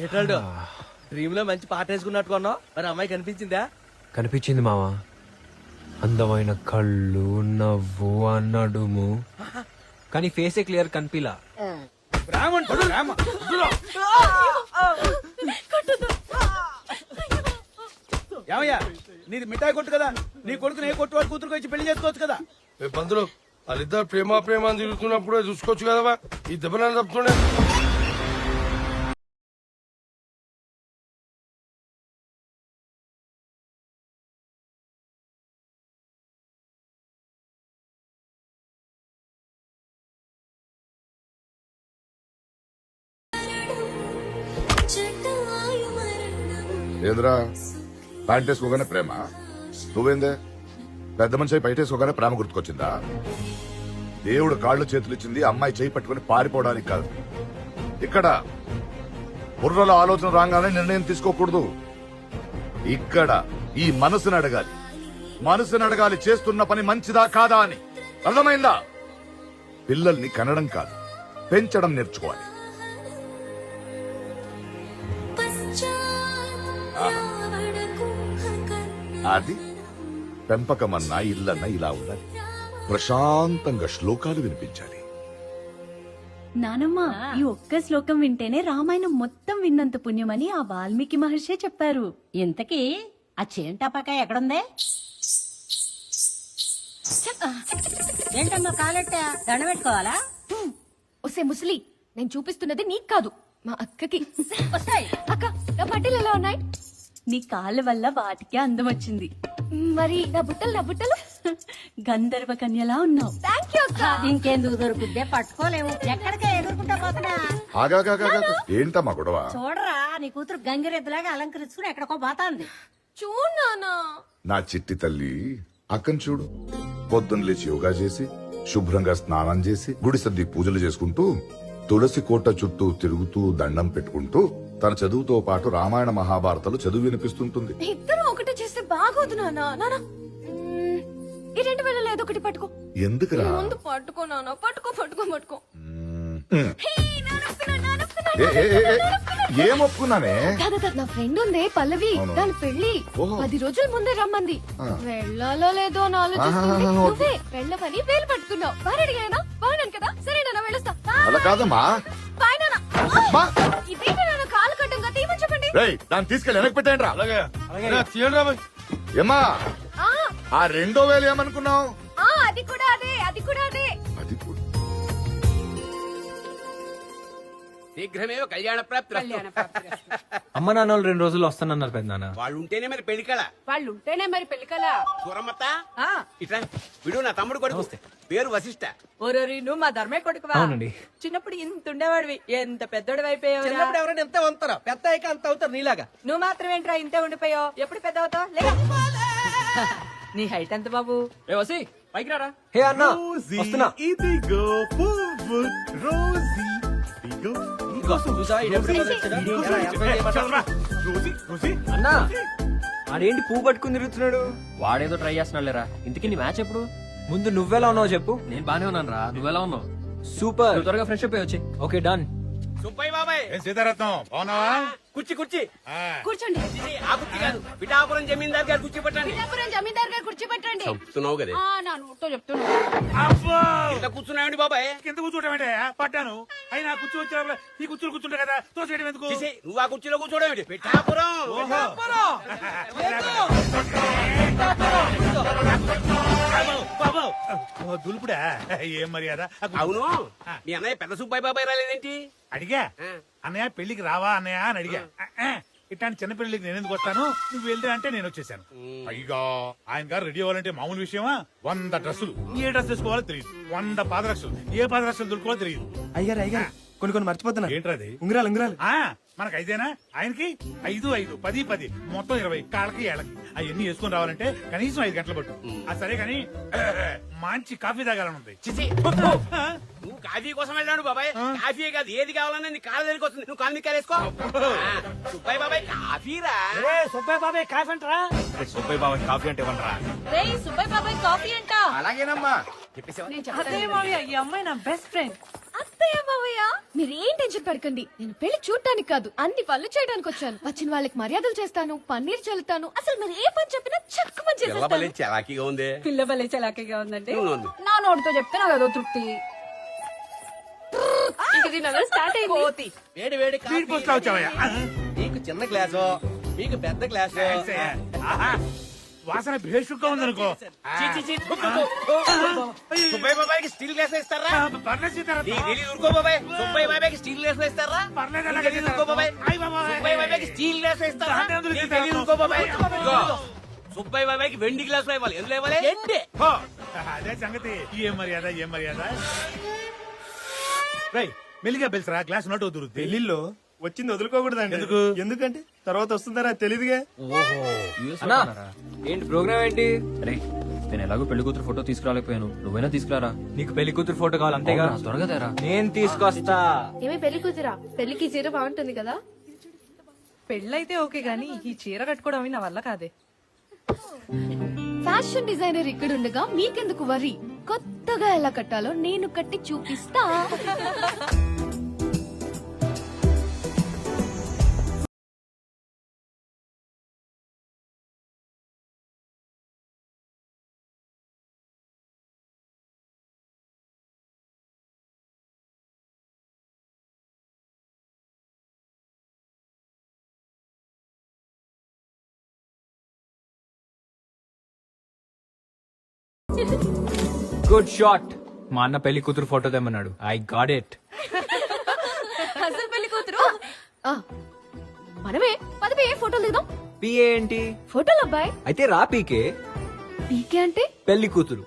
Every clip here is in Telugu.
ఏటాడు డ్రీమ్ లో మంచి పాట వేసుకున్నట్టు కొన్నావు, మరి అమ్మాయి కనిపించిందా? కనిపించింది మావా. అందమైన కళ్ళు, నవ్వు, నడుము, కానీ ఫేసే క్లియర్ కనిపిలా. ఏమయ్యా, నీది మిఠాయి కొట్టు కదా, నీ కొడుకుని ఏ కొట్టు వాడు కూతురుకు వచ్చి పెళ్లి చేసుకోవచ్చు కదా. పంతులు వాళ్ళిద్దరు ప్రేమ అని తిరుగుతున్నప్పుడే చూసుకోవచ్చు కదవా, ఈ దెబ్బలను తప్పుతుండే. ఏంద్రా ప్యాంట్ వేసుకోగానే ప్రేమ? నువ్వేందే పెద్ద మనిషి బయట వేసుకోగానే ప్రేమ గుర్తుకొచ్చిందా? దేవుడు కాళ్ళు చేతులు ఇచ్చింది అమ్మాయి చేయి పట్టుకుని పారిపోవడానికి కాదు. ఇక్కడ బుర్రలో ఆలోచన రాగానే నిర్ణయం తీసుకోకూడదు. ఇక్కడ ఈ మనసుని అడగాలి. మనసుని అడగాలి చేస్తున్న పని మంచిదా కాదా అని. అర్థమైందా? పిల్లల్ని కనడం కాదు, పెంచడం నేర్చుకోవాలి. అది పెంపకమన్నా ఇల్లన్నా ఇలా ఉండాలి. ప్రశాంతంగా శ్లోకాలు వినిపించాలి. నానమ్మ, ఈ ఒక్క శ్లోకం వింటేనే రామాయణం మొత్తం విన్నంత పుణ్యమని ఆ వాల్మీకి మహర్షి చెప్పారు. ఇంతకీ ఆ చేంటపాకాయ ఎక్కడుందే? ఏంటమ్మా కాలెట్టా దండ పెట్టుకోవాలా? ఒసే ముసలి, నేను చూపిస్తున్నది నీకు కాదు, మా అక్కకి. వస్తాయి అక్క, నా బట్టలు ఎలా ఉన్నాయి? నీ కాళ్ళ వల్ల వాటికే అందం వచ్చింది. మరి నా బుట్టలు గంధర్వ కన్యలా ఉన్నావు. థ్యాంక్ యూ అక్క. ఇంకెందుకు దొరుకుద్దే, పట్టుకోలేము. ఎక్కడికే ఎదుర్కొంటా పోతున్నా. ఏంటమ్మా గొడవ? చూడరా, నీ కూతురు గంగిరెద్దులాగా అలంకరించుకుని ఎక్కడికో పోతాంది. చూడనా? నా చిట్టి తల్లి అక్కను చూడు. పొద్దున్న లేచి యోగా చేసి శుభ్రంగా స్నానం చేసి గుడి సర్ది పూజలు చేసుకుంటూ తులసి కోట చుట్టూ తిరుగుతూ దండం పెట్టుకుంటూ తన చదువుతో పాటు రామాయణ మహాభారతాలు చదువు వినిపిస్తుంటుంది. ఇద్దరు ఒకటి చేస్తే బాగోదు నాన్న. ఈ 2000 ఏదో ఒకటి పట్టుకో. ఎందుకురా? ముందు పట్టుకో నాన్న, పట్టుకో. ఏం ఒప్పుకున్నానే? నా ఫ్రెండ్ ఉందే పల్లవి, దాని పెళ్లి 10 రోజుల ముందే రమ్మంది. వెళ్ళాలో లేదో అని ఆలోచిస్తుంది. నువ్వే వెళ్ళవని వేలు పట్టుకున్నావు. బాగా అడిగానా? బాగున్నాను కదా? సరే నాన్న, వెళ్ళొస్తా. అలా కాదమ్మా. బాయ్ నాన్న. ఇదేంటి నాన్న కాలు కట్టంగా తీయమని చెప్పండి. దాన్ని తీసుకెళ్ళి వెనక్కి పెట్టండి రా. తీయండి. ఏమా ఆ 2000 ఏమనుకున్నావు? అది కూడా అదే. అది కూడా శీఘ్రమేవ కళ్యాణ ప్రాప్తి. అమ్మ నాన్న వాళ్ళు 2 రోజుల్లో వస్తానన్నారు పెద్దనాన్న. వాళ్ళు ఉంటేనే మరి పెళ్లికల. సూరమ్మత్త ఇట్లా విడు, నా తమ్ముడు కొడుకు, పేరు వశిష్ట. ఓరోరి, నువ్వు మా ధర్మే కొడుకువా? అవునండి. చిన్నప్పుడు ఇంత ఉండేవాడివి, ఎంత పెద్దోడు అయిపోయావు. చిన్నప్పుడు ఎవరైనా ఎంత ఉంటారో, పెద్ద అయ్యాక అంత అవుతారు నీలాగా. నువ్వు మాత్రం ఏంట్రా ఇంతే ఉండిపోయావు? ఎప్పుడు పెద్ద అవుతావు? నీ హైట్ ఎంత బాబు? పైకి రారా. హే అన్న, వస్తున్నా. ఇదిగో పువ్వు రోజీ. అన్నా ఆడేంటి పువ్వు పట్టుకుని తిరుగుతున్నాడు? వాడేదో ట్రై చేస్తున్నాడులేరా. ఇంతకీ నీ మ్యాచ్ ఎప్పుడు? ముందు నువ్వెలా ఉన్నావు చెప్పు. నేను బానే ఉన్నాను రా. నువ్వెలా ఉన్నావు? సూపర్. త్వరగా ఫ్రెష్ అప్ వచ్చి. Okay done. సుబ్బయ్య బాబాయ్. సీతారత్నం బాగున్నావా? కుర్చీ కూర్చోండి. ఆ కుర్చీ కాదు, పిఠాపురం జమీందార్ గారు కుర్చీ పట్టండి. జమీందార్ గారు కూర్చోబెట్టండి. చెప్తున్నావు కదా. నా నోటితో చెప్తున్నా. ఇంత కూర్చున్నాయండి బాబాయ్. కింద కూర్చోటమేంటే పట్టాను. అయినా కూర్చో వచ్చా ఈ కూర్చుని కూర్చుంటా కదా, తోసేయడం ఎందుకు? నువ్వు ఆ కుర్చీలో కూర్చోవడం ఏంటి? పిఠాపురం. దులుపుడా ఏం మర్యాద? అవును, మీ అన్నయ్య పెద్ద సుబ్బయ్య బాబాయ్ రాలేదేంటి? అడిగా అన్నయ్య పెళ్లికి రావా అన్నయ్య అని అడిగా. ఇట్లాంటి చిన్న పెళ్లికి నేను ఎందుకు వస్తాను, నువ్వు వెళ్ళి అంటే నేను వచ్చేసాను. పైగా ఆయన గారు రెడీ అవ్వాలంటే మామూలు విషయమా? 100 డ్రెస్సులు, ఏ డ్రెస్ వేసుకోవాలో తెలియదు. 100 పాదరక్షలు, ఏ పాదరక్షలు దొరుకోవాలో తెలియదు. అయ్యారు కొన్ని మర్చిపోతున్నా. ఏంట్రది? ఉంగరాలు. మనకు 5 ఆయనకి 5, 5, 10, మొత్తం 20 కాళ్ళకి ఏళ్ళకి. అవన్నీ వేసుకుని రావాలంటే కనీసం 5 గంటలు పట్టు. సరే కానీ మంచి కాఫీ తాగాలని ఉంది. నువ్వు కాఫీ కోసం వెళ్ళాడు బాబాయ్. కాఫీ కాదు, ఏది కావాలన్నా నీ కాళ్ళ దగ్గరికి వస్తుంది. నువ్వు కాలు నిక్కారేసుకో. సుబ్బయ్య బాబాయ్ కాఫీరా. సుబ్బయ్య బాబాయ్ కాఫీ అంటారా? సుబ్బయ్య బాబాయ్ కాఫీ అంటే ఇవ్వనరా? సుబ్బయ్య బాబాయ్ కాఫీ అంట. అలాగేనమ్మా. అదే మావయ్య, ఈ అమ్మాయి నా బెస్ట్ ఫ్రెండ్. అత్తయ్య మావయ్య మీరేం టెన్షన్ పడకండి. నేను పెళ్లి చూడటానికి కాదు, అన్ని పనులు చేయడానికి వచ్చాను. వచ్చిన వాళ్ళకి మర్యాదలు చేస్తాను, పన్నీర్ చల్లుతాను. అసలు మీరు ఏ పని చెప్పినా చక్కమని చేసేస్తాను. చలాకీగా ఉంది. పిల్ల భలే చలాకీగా ఉందంటే ఉంది. నా నోటితో చెప్తే నాకు అదో తృప్తి. స్టార్ట్ అయింది. వేడి వేడి కాఫీ. స్పీడ్ పోస్ట్ లో వచ్చావయ్యా. మీకు చిన్న గ్లాసు, మీకు పెద్ద గ్లాసు. ఆహా. వాసన భేషుగ్గా ఉందనుకో. సుబ్బయ్య బాబాయ్కి స్టీల్ గ్లాస్ ఇస్తారా? పర్లేదు సీతారాం. నీకు తెలీదు ఊరుకో బాబాయ్. సుబ్బయ్య బాబాయ్కి స్టీల్ గ్లాస్ ఇస్తారా? పర్లేదు నీకు తెలీదు ఊరుకో బాబాయ్. అయ్ బాబాయ్. సుబ్బయ్య బాబాయ్కి స్టీల్ గ్లాస్ ఇస్తారా? దాన్ని ఎందుకు నీకు ఇస్తాను? తెలీదు ఊరుకో బాబాయ్. ఇదిగో, సుబ్బయ్య బాబాయ్కి వెండి గ్లాసులు ఇవ్వాలి. ఎందులో ఇవ్వాలి? ఎండి. హో. అదే సంగతి. ఏం మర్యాద, ఏం మర్యాద. రై మెల్లిగా పిలిచరా, గ్లాస్ నోట్ దొరుకుతుంది. పెళ్లిలో వచ్చింది వదులుకోకూడదండి. ఎందుకు? ఎందుకంటే తర్వాత వస్తుందరా తెలీదుగా. అన్నా ఏంటి ప్రోగ్రామ్ ఏంటి? రే నేను ఎలాగో పెళ్లి కూతురు ఫోటో తీసుకురాలేకపోయాను, నువ్వైనా తీసుకురారా. నీకు పెళ్లి కూతురు ఫోటో కావాలి అంతేగా? అవునా, త్వరగా తేరా. నేను తీసుకొస్తా. ఏమి పెళ్లి కూతురా? పెళ్లికి చీర బాగుంటుంది కదా. పెళ్ళైతే ఓకే గానీ ఈ చీర కట్టుకోవడం అవి నా వల్ల కాదే. ఫ్యాషన్ డిజైనర్ ఇక్కడ ఉండగా మీకెందుకు వరి? కొత్తగా ఎలా కట్టాలో నేను కట్టి చూపిస్తా. Good shot. మా అన్న పెళ్లి కూతురు ఫోటో తెమ్మన్నాడు. I got it. అసలు పెళ్లి కూతురు మనమే. పదవి ఫోటోలు దిగుదాం. పిఏ ఏంటి? ఫోటోలు అబ్బాయి. అయితే రా పీకే. పీకే అంటే పెళ్లి కూతురు.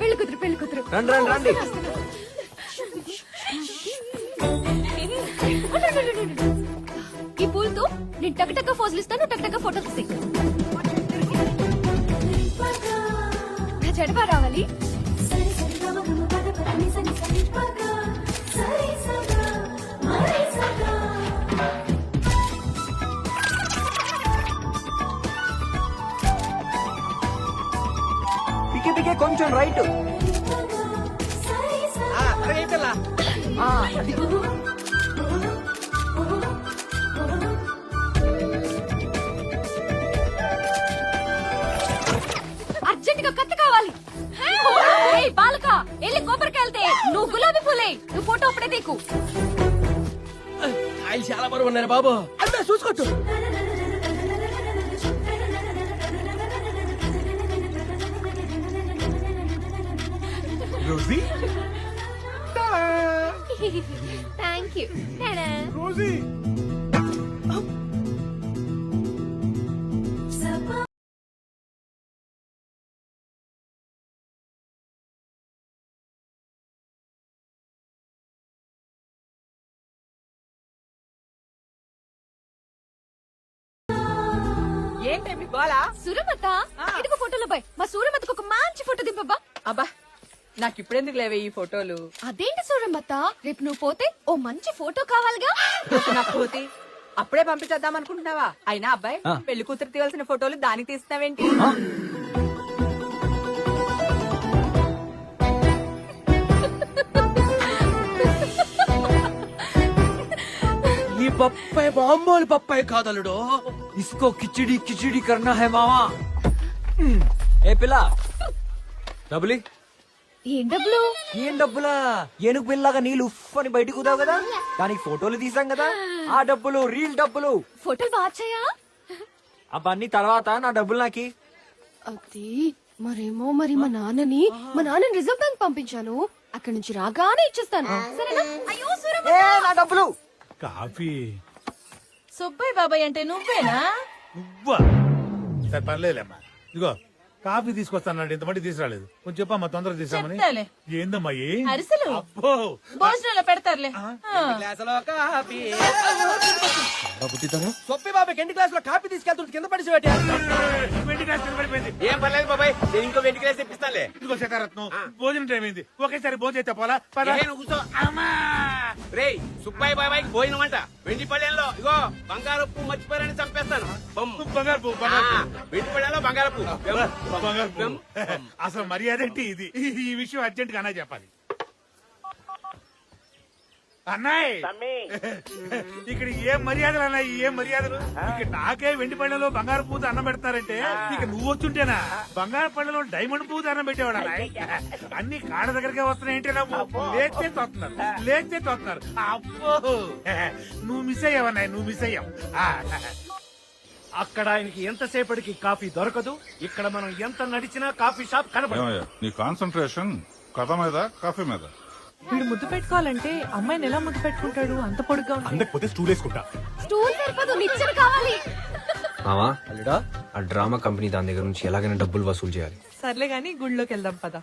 పెళ్లి కూతురు, పెళ్లి కూతురు. రండి రండి రండి. ఈ పూలతో నేను టక్ ఫోజులు ఇస్తాను, టక్ ఫోటోలు ఇస్తాను. నా జడబా రావాలి. పీకే పీకే కొంచెం రైట్. అర్జెంట్ గా కత్తి కావాలి. బాలక వెళ్ళి కొబ్బరికి వెళ్తే నువ్వు గులాబీ పూలే. నువ్వు ఫోటో అప్పుడే తీకు. కాయలు చాలా బరువు ఉన్నారు బాబు. అన్నా చూసుకోట్టు. Rosie, thank you. రోజీ. ఏంటి మీ గోలా? సూరమత ఇదిగో ఫోటోలు బాయ్. మా సూరమతకు ఒక మంచి ఫోటో దింపబ్బా. అబ్బా నాకు ఇప్పుడెందుకు లేవే ఈ ఫోటోలు? అదేంటి సూరమత, రేపు నువ్వు పోతే ఓ మంచి ఫోటో కావాలిగా. నాకు పోతే అప్పుడే పంపించేద్దాం అనుకుంటున్నావా? అయినా అబ్బాయి పెళ్లి కూతురు తీయాల్సిన ఫోటోలు దానికి తీస్తున్నావేంటి? ఈ పప్పాయి బాంబోలు పప్పాయి కాదలుడు. ఇస్కో కిచిడి కిచిడి కర్నా హై మావా. ఏ పిల్ల డబ్బులి. ఏం డబ్బులు? ఏం డబ్బులా? ఏనుగు పిల్లగా నీళ్ళు ఉఫ్ అని బయటకు కుదావు కదా, దానికి ఫోటోలు తీసాం కదా, ఆ డబ్బులు రీల్ డబ్బులు. ఫోటోలు బాచాయా? అవన్నీ తర్వాత, నా డబ్బులు నాకి. అది మరేమో మరి మా నాన్నని రిజర్వ్ బ్యాంక్ పంపించాను. అక్కడి నుంచి రాగానే ఇచ్చేస్తాను, సరేనా? అయ్యో సూరమ్మ, ఏ నా డబ్బులు. కాఫీ. సుబ్బయ్య బాబాయ్ అంటే నువ్వేనా? నువ్వా? సరే పర్లేదమ్మా. ఇదిగో కాఫీ తీసుకొస్తానండి. ఇంతమంది తీసుకురాలేదు. కొంచెం చెప్పమ్మా, తొందరగా తీసామని. ఏందమ్మా అరిసెలు అబ్బో. భోజనంలో పెడతారులే. గ్లాసులో కాఫీ. సొప్పి బాబాకి ఎండి గ్లాస్ లో కాఫీ తీసుకెళ్తుంటే కింద పడిసి పెట్టా. వెండి గ్లాస్ కింద పడిపోయింది. ఏం పర్లేదు బాబాయ్, నేను ఇంకో వెండి గ్లాస్ తెప్పిస్తానులే. ఇదిగో శేఖరత్నం, భోజనం టైం అయింది. ఒకేసారి భోజనం అయితే పోలా. పద. ఏ, నువ్వు కూర్చో. రేయ్ సుబ్బయ్య బాబాయ్కి భోజనం అంట. వెండి పళ్ళెంలో ఇగో బంగారపు మర్చిపోయారని చంపేస్తాను. బంగారు పువ్వు, బంగారు పువ్వు. వెండి పళ్ళెంలో బంగారపు. బంగారు పువ్వు. అసలు మర్యాద ఏంటి ఇది? ఈ విషయం అర్జెంట్ గా అన్నా చెప్పాలి. అన్నాయ్ ఇక్కడ ఏం మర్యాదలు అన్నాయి, ఏం మర్యాదలు? ఇక్కడ నాకే వెండి పళ్ళలో బంగారు పూత అన్నం పెడతారంటే ఇక నువ్వు వచ్చుంటేనా బంగారు పళ్ళలో డైమండ్ పూత అన్నం పెట్టేవాడు అన్నాయ్. అన్ని కాళ్ళ దగ్గరకే వస్తున్నాయంటే లేచే తోస్తున్నారు. అబ్బో నువ్వు మిస్ అయ్యావన్నాయ్, నువ్వు మిస్ అయ్యావు. అక్కడ ఆయనకి ఎంతసేపటికి కాఫీ దొరకదు, ఇక్కడ మనం ఎంత నడిచినా కాఫీ షాప్ కనబడదు. నీ కాన్సన్ట్రేషన్ కథ మీద కాఫీ మీద. వీడు ముద్దు పెట్టుకోవాలంటే అమ్మాయిని ఎలా ముద్దు పెట్టుకుంటాడు? అంత పొడుగ్గా ఉంటుంది. అందకపోతే స్టూల్ వేసుకుంటా. స్టూల్ సరిపోదు, నిచ్చెన కావాలి. మావా అల్లుడా ఆ డ్రామా కంపెనీ దాని దగ్గర నుంచి ఎలాగైనా డబ్బులు వసూలు చేయాలి. సర్లే గాని గుళ్ళోకి వెళ్దాం పద.